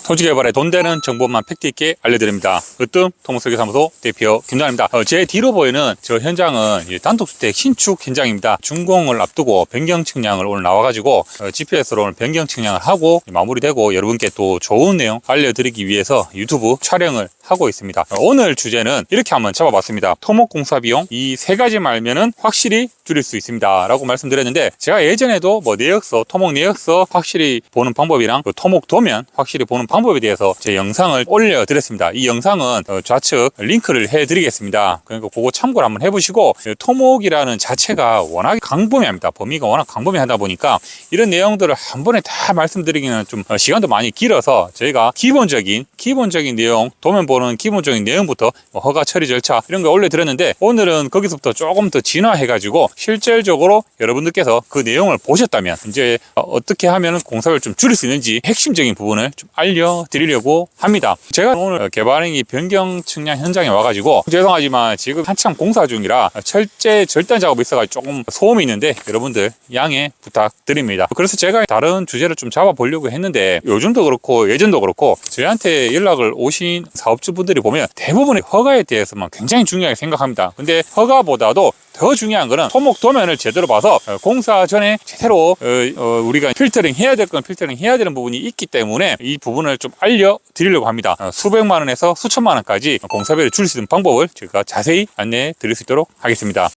토지 개발에 돈 되는 정보만 팩트 있게 알려드립니다. 으뜸 토목설계사무소 대표 김단입니다. 제 뒤로 보이는 저 현장은 단독주택 신축 현장입니다. 준공을 앞두고 변경 측량을 오늘 나와가지고 GPS로 오늘 변경 측량을 하고 마무리되고 여러분께 또 좋은 내용 알려드리기 위해서 유튜브 촬영을 하고 있습니다. 오늘 주제는 이렇게 한번 잡아봤습니다. 토목공사 비용 이 세 가지만 알면은 확실히 줄일 수 있습니다 라고 말씀드렸는데, 제가 예전에도 내역서, 토목 내역서 확실히 보는 방법이랑 토목 도면 확실히 보는 방법에 대해서 제 영상을 올려드렸습니다. 이 영상은 좌측 링크를 해드리겠습니다. 그러니까 그거 참고를 한번 해보시고, 토목이라는 자체가 워낙 광범위합니다. 범위가 워낙 광범위하다 보니까 이런 내용들을 한 번에 다 말씀드리기는 좀 시간도 많이 길어서 저희가 기본적인 내용, 도면 보는 기본적인 내용부터 허가 처리 절차 이런 거 올려드렸는데, 오늘은 거기서부터 조금 더 진화해가지고 실질적으로 여러분들께서 그 내용을 보셨다면 이제 어떻게 하면 공사를 좀 줄일 수 있는지 핵심적인 부분을 좀 알려드리려고 합니다. 제가 오늘 개발행위 변경 측량 현장에 와가지고 죄송하지만 지금 한참 공사 중이라 철제 절단 작업이 있어가지고 조금 소음이 있는데 여러분들 양해 부탁드립니다. 그래서 제가 다른 주제를 좀 잡아보려고 했는데, 요즘도 그렇고 예전도 그렇고 저희한테 연락을 오신 사업주분들이 보면 대부분의 허가에 대해서만 굉장히 중요하게 생각합니다. 근데 허가보다도 더 중요한 거는 토목 도면을 제대로 봐서 공사 전에 제대로 우리가 필터링 해야 될 건 필터링 해야 되는 부분이 있기 때문에 이 부분을 좀 알려드리려고 합니다. 수백만 원에서 수천만 원까지 공사비를 줄일 수 있는 방법을 제가 자세히 안내해 드릴 수 있도록 하겠습니다.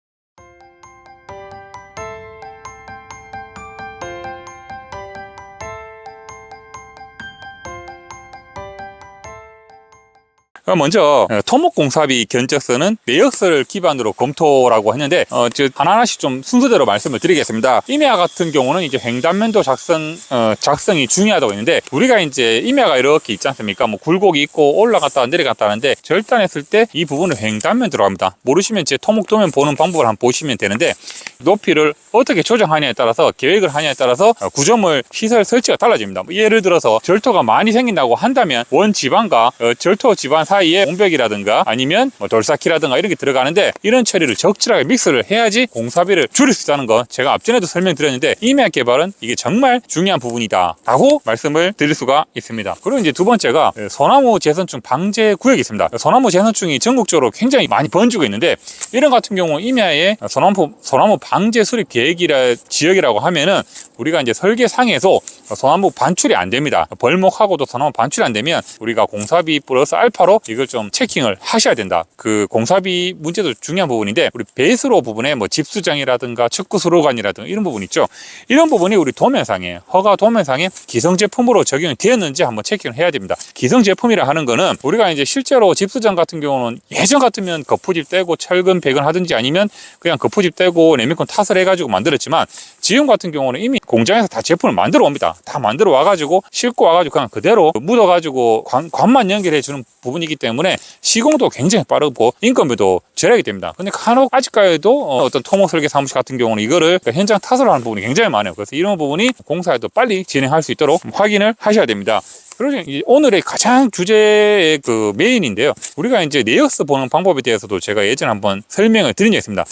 먼저 토목공사비 견적서는 내역서를 기반으로 검토라고 했는데, 하나하나씩 좀 순서대로 말씀을 드리겠습니다. 임야 같은 경우는 이제 횡단면도 작성이 중요하다고 했는데, 우리가 이제 임야가 이렇게 있지 않습니까? 굴곡이 있고 올라갔다 내려갔다 하는데, 절단했을 때 이 부분은 횡단면 들어갑니다. 모르시면 제 토목도면 보는 방법을 한번 보시면 되는데, 높이를 어떻게 조정하냐에 따라서, 계획을 하냐에 따라서 구조물 시설 설치가 달라집니다. 예를 들어서 절토가 많이 생긴다고 한다면 원 지반과 절토 지반 사이에 공백이라든가 아니면 돌쌓기라든가 이런 게 들어가는데, 이런 처리를 적절하게 믹스를 해야지 공사비를 줄일 수 있다는 거 제가 앞전에도 설명드렸는데, 임야 개발은 이게 정말 중요한 부분이다 라고 말씀을 드릴 수가 있습니다. 그리고 이제 두 번째가 소나무 재선충 방제 구역이 있습니다. 소나무 재선충이 전국적으로 굉장히 많이 번지고 있는데, 이런 같은 경우 임야에 소나무 방제 수립 계획이라 지역이라고 하면은 우리가 이제 설계상에서 소나무 반출이 안 됩니다. 벌목하고도 소나무 반출이 안 되면 우리가 공사비 플러스 알파로 이걸 좀 체킹을 하셔야 된다. 그 공사비 문제도 중요한 부분인데, 우리 배수로 부분에 집수장이라든가 척구수로관이라든가 이런 부분 있죠. 이런 부분이 우리 도면상에, 허가 도면상에 기성제품으로 적용이 되었는지 한번 체킹을 해야 됩니다. 기성제품이라 하는 거는 우리가 이제 실제로 집수장 같은 경우는 예전 같으면 거푸집 떼고 철근 배근 하든지 아니면 그냥 거푸집 떼고 레미콘 탓을 해가지고 만들었지만, 지금 같은 경우는 이미 공장에서 다 제품을 만들어 옵니다. 다 만들어 와가지고 싣고 와가지고 그냥 그대로 묻어가지고 관만 연결해 주는 부분이기 때문에 시공도 굉장히 빠르고 인건비도 절약이 됩니다. 근데 간혹 아직까지도 어떤 토목 설계 사무실 같은 경우는 이거를 현장 탓을 하는 부분이 굉장히 많아요. 그래서 이런 부분이 공사에도 빨리 진행할 수 있도록 확인을 하셔야 됩니다. 그리고 오늘의 가장 주제의 그 메인인데요. 우리가 이제 내역서 보는 방법에 대해서도 제가 예전에 한번 설명을 드린 적이 있습니다.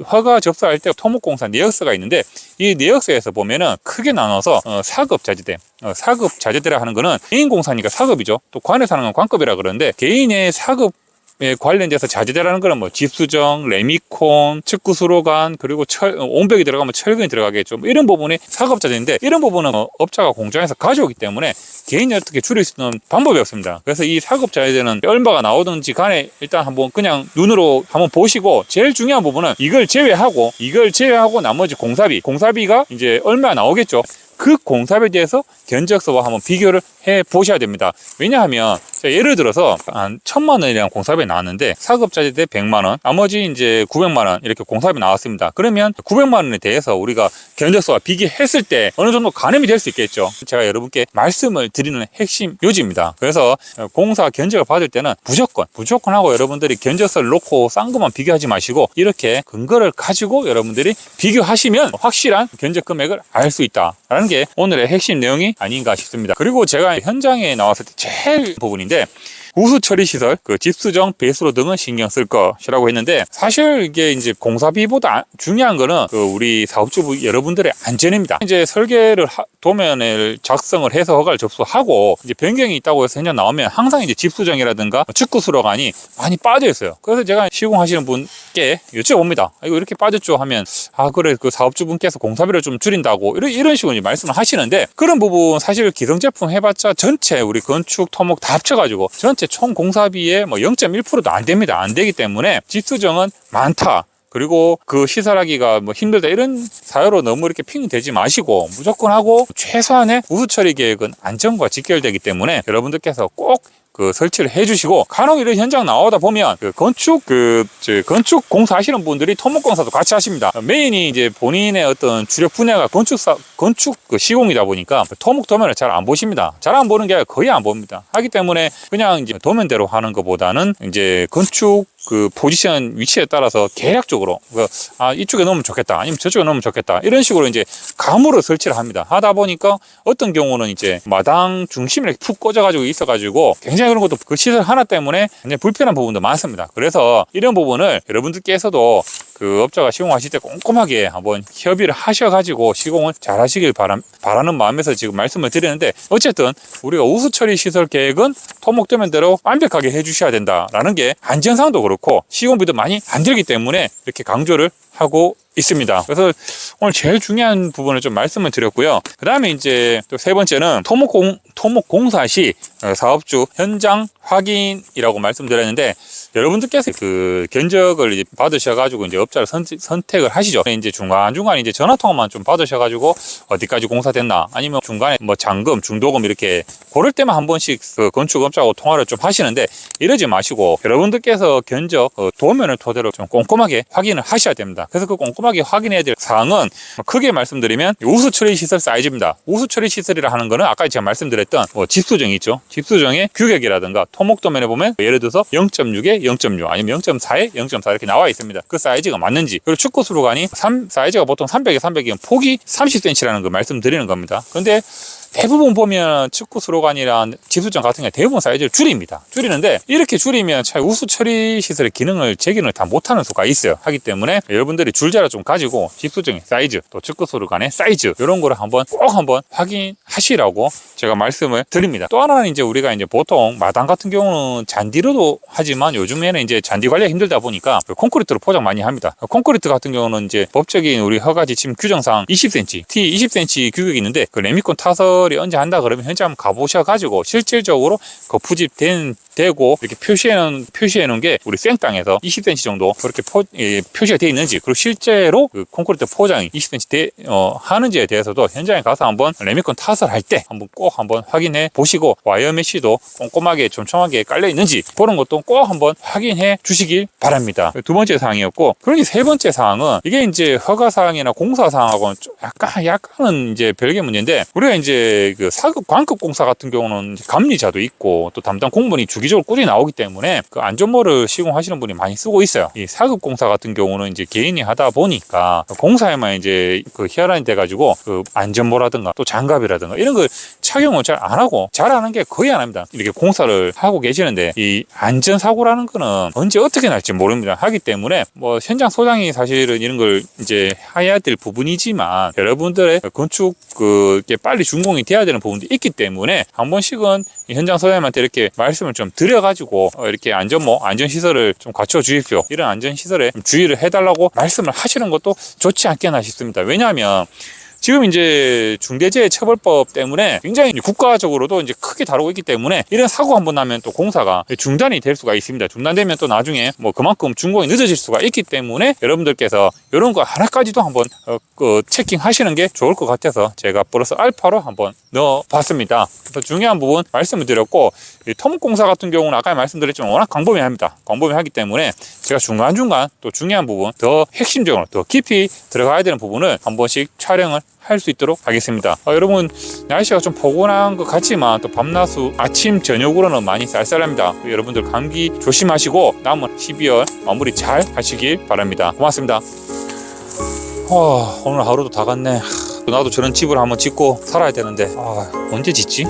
허가 접수할 때 토목공사 내역서가 있는데, 이 내역서에서 보면은 크게 나눠서 사급 자재대, 사급 자재대라 하는 거는 개인 공사니까 사급이죠. 또 관에서 하는 건 관급이라 그러는데, 개인의 사급 관련돼서 자재대라는 거는 집수정, 레미콘, 척구수로관, 그리고 온벽이 들어가면 철근이 들어가겠죠. 이런 부분이 사급자재인데, 이런 부분은 업자가 공장에서 가져오기 때문에 개인이 어떻게 줄일 수 있는 방법이 없습니다. 그래서 이 사급자재대는 얼마가 나오든지 간에 일단 한번 그냥 눈으로 한번 보시고, 제일 중요한 부분은 이걸 제외하고 나머지 공사비가 이제 얼마 나오겠죠. 그 공사비에 대해서 견적서와 한번 비교를 해 보셔야 됩니다. 왜냐하면 예를 들어서 한 1000만 원이라는 공사비 나왔는데, 사급자재대 100만 원, 나머지 이제 900만 원 이렇게 공사비 나왔습니다. 그러면 900만 원에 대해서 우리가 견적서와 비교했을 때 어느 정도 가늠이 될 수 있겠죠. 제가 여러분께 말씀을 드리는 핵심 요지입니다. 그래서 공사 견적을 받을 때는 무조건 하고 여러분들이 견적서를 놓고 싼 것만 비교하지 마시고, 이렇게 근거를 가지고 여러분들이 비교하시면 확실한 견적 금액을 알 수 있다라는 게 오늘의 핵심 내용이 아닌가 싶습니다. 그리고 제가 현장에 나왔을 때 제일 부분인데, 우수 처리 시설, 집수정, 배수로 등은 신경 쓸 것이라고 했는데, 사실 이게 이제 공사비보다 중요한 거는 우리 사업주 여러분들의 안전입니다. 이제 설계를 도면을 작성을 해서 허가를 접수하고 이제 변경이 있다고 해서 현장 나오면 항상 이제 집수정이라든가 축구 수로관이 많이 빠져 있어요. 그래서 제가 시공하시는 분께 여쭤봅니다. 이거 이렇게 빠졌죠 하면, 그래, 그 사업주분께서 공사비를 좀 줄인다고 이런 식으로 이제 말씀을 하시는데, 그런 부분 사실 기성 제품 해봤자 전체 우리 건축 토목 다 합쳐가지고 전체 총 공사비의 뭐 0.1%도 안 됩니다. 안 되기 때문에 집수정은 많다, 그리고 그 시설하기가 뭐 힘들다, 이런 사유로 너무 이렇게 핑 대지 마시고 무조건 하고, 최소한의 우수 처리 계획은 안전과 직결되기 때문에 여러분들께서 꼭 설치를 해주시고, 간혹 이런 현장 나오다 보면 건축 공사하시는 분들이 토목 공사도 같이 하십니다. 메인이 이제 본인의 어떤 주력 분야가 건축 시공이다 보니까 토목 도면을 잘 안 보십니다. 잘 안 보는 게 아니라 거의 안 봅니다. 하기 때문에 그냥 이제 도면대로 하는 것보다는 이제 건축 포지션 위치에 따라서 계략적으로 이쪽에 넣으면 좋겠다, 아니면 저쪽에 넣으면 좋겠다, 이런 식으로 이제 감으로 설치를 합니다. 하다 보니까 어떤 경우는 이제 마당 중심에 이렇게 푹 꽂아가지고 있어가지고 굉장히 그런 것도 그 시설 하나 때문에 굉장히 불편한 부분도 많습니다. 그래서 이런 부분을 여러분들께서도 업자가 시공하실 때 꼼꼼하게 한번 협의를 하셔가지고 시공을 잘 하시길 바라는 마음에서 지금 말씀을 드리는데, 어쨌든 우리가 우수 처리 시설 계획은 토목도면대로 완벽하게 해주셔야 된다라는 게 안전상도 그렇고 시공비도 많이 안 들기 때문에 이렇게 강조를 하고 있습니다. 그래서 오늘 제일 중요한 부분을 좀 말씀을 드렸고요. 그 다음에 이제 또 세 번째는 토목 공사 시 사업주 현장 확인이라고 말씀드렸는데, 여러분들께서 견적을 이제 받으셔가지고 이제 업자를 선택을 하시죠. 이제 중간중간 이제 전화통화만 좀 받으셔가지고 어디까지 공사됐나, 아니면 중간에 뭐 잔금, 중도금 이렇게 고를 때만 한 번씩 건축업자하고 통화를 좀 하시는데, 이러지 마시고 여러분들께서 견적 도면을 토대로 좀 꼼꼼하게 확인을 하셔야 됩니다. 그래서 꼼꼼하게 확인해야 될 사항은 크게 말씀드리면 우수 처리 시설 사이즈입니다. 우수 처리 시설이라 하는 거는 아까 제가 말씀드렸던 집수정이 있죠. 집수정의 규격이라든가 토목 도면에 보면 예를 들어서 0.6에 0.6 아니면 0.4에 0.4 이렇게 나와 있습니다. 그 사이즈가 맞는지, 그리고 축구 수로관이 사이즈가 보통 300에 300이면 폭이 30cm라는 걸 말씀드리는 겁니다. 근데 대부분 보면 축구 수로관이랑 집수정 같은 경우 대부분 사이즈를 줄이는데, 이렇게 줄이면 차라리 우수 처리 시설의 제기능을 다 못하는 수가 있어요. 하기 때문에 여러분들이 줄자를 좀 가지고 집수정의 사이즈, 또 축구 수로관의 사이즈, 이런 거를 꼭 한번 확인하시라고 제가 말씀을 드립니다. 또 하나는 이제 우리가 이제 보통 마당 같은 경우는 잔디로도 하지만 요즘에는 이제 잔디 관리가 힘들다 보니까 콘크리트로 포장 많이 합니다. 콘크리트 같은 경우는 이제 법적인 우리 허가 지침 규정상 20cm, T 20cm 규격이 있는데, 레미콘 타설이 언제 한다 그러면 현장 한번 가보셔가지고 실질적으로 거푸집 되고 이렇게 표시해 놓은 게 우리 생땅에서 20cm 정도 그렇게 표시가 되어 있는지, 그리고 실제로 콘크리트 포장이 20cm 하는지에 대해서도 현장에 가서 한번 레미콘 타설할 때 꼭 한번 확인해 보시고, 와이어 메쉬도 꼼꼼하게 촘촘하게 깔려 있는지 그런 것도 꼭 한번 확인해 주시길 바랍니다. 두 번째 사항이었고, 그러니 세 번째 사항은 이게 이제 허가 사항이나 공사 사항하고는 약간은 이제 별개 문제인데, 우리가 이제 사급 관급 공사 같은 경우는 감리자도 있고 또 담당 공무원이 주기적으로 꾸준히 나오기 때문에 안전모를 시공하시는 분이 많이 쓰고 있어요. 이 사급 공사 같은 경우는 이제 개인이 하다 보니까 공사에만 이제 희한이 돼가지고 안전모라든가 또 장갑이라든가 이런 걸 착용을 잘 안 하고, 잘하는 게 거의 안 합니다. 이렇게 공사를 하고 계시는데, 이 안전사고라는 거는 언제 어떻게 날지 모릅니다. 하기 때문에 뭐 현장 소장이 사실은 이런 걸 이제 해야 될 부분이지만, 여러분들의 건축 빨리 준공이 돼야 되는 부분도 있기 때문에 한 번씩은 현장 소장님한테 이렇게 말씀을 좀 드려가지고 이렇게 안전시설을 좀 갖춰 주십시오, 이런 안전시설에 좀 주의를 해달라고 말씀을 하시는 것도 좋지 않겠나 싶습니다. 왜냐하면 지금 이제 중대재해처벌법 때문에 굉장히 국가적으로도 이제 크게 다루고 있기 때문에, 이런 사고 한번 나면 또 공사가 중단이 될 수가 있습니다. 중단되면 또 나중에 뭐 그만큼 준공이 늦어질 수가 있기 때문에 여러분들께서 이런 거 하나까지도 한번 체킹하시는 게 좋을 것 같아서 제가 플러스 알파로 한번 넣어봤습니다. 그래서 중요한 부분 말씀을 드렸고, 이 토목공사 같은 경우는 아까 말씀드렸지만 워낙 광범위합니다. 광범위하기 때문에 제가 중간중간 또 중요한 부분, 더 핵심적으로 더 깊이 들어가야 되는 부분을 한 번씩 촬영을 할 수 있도록 하겠습니다. 여러분, 날씨가 좀 포근한 것 같지만 또 밤낮 아침 저녁으로는 많이 쌀쌀합니다. 여러분들 감기 조심하시고 남은 12월 마무리 잘 하시길 바랍니다. 고맙습니다. 오늘 하루도 다 갔네. 나도 저런 집을 한번 짓고 살아야 되는데 언제 짓지?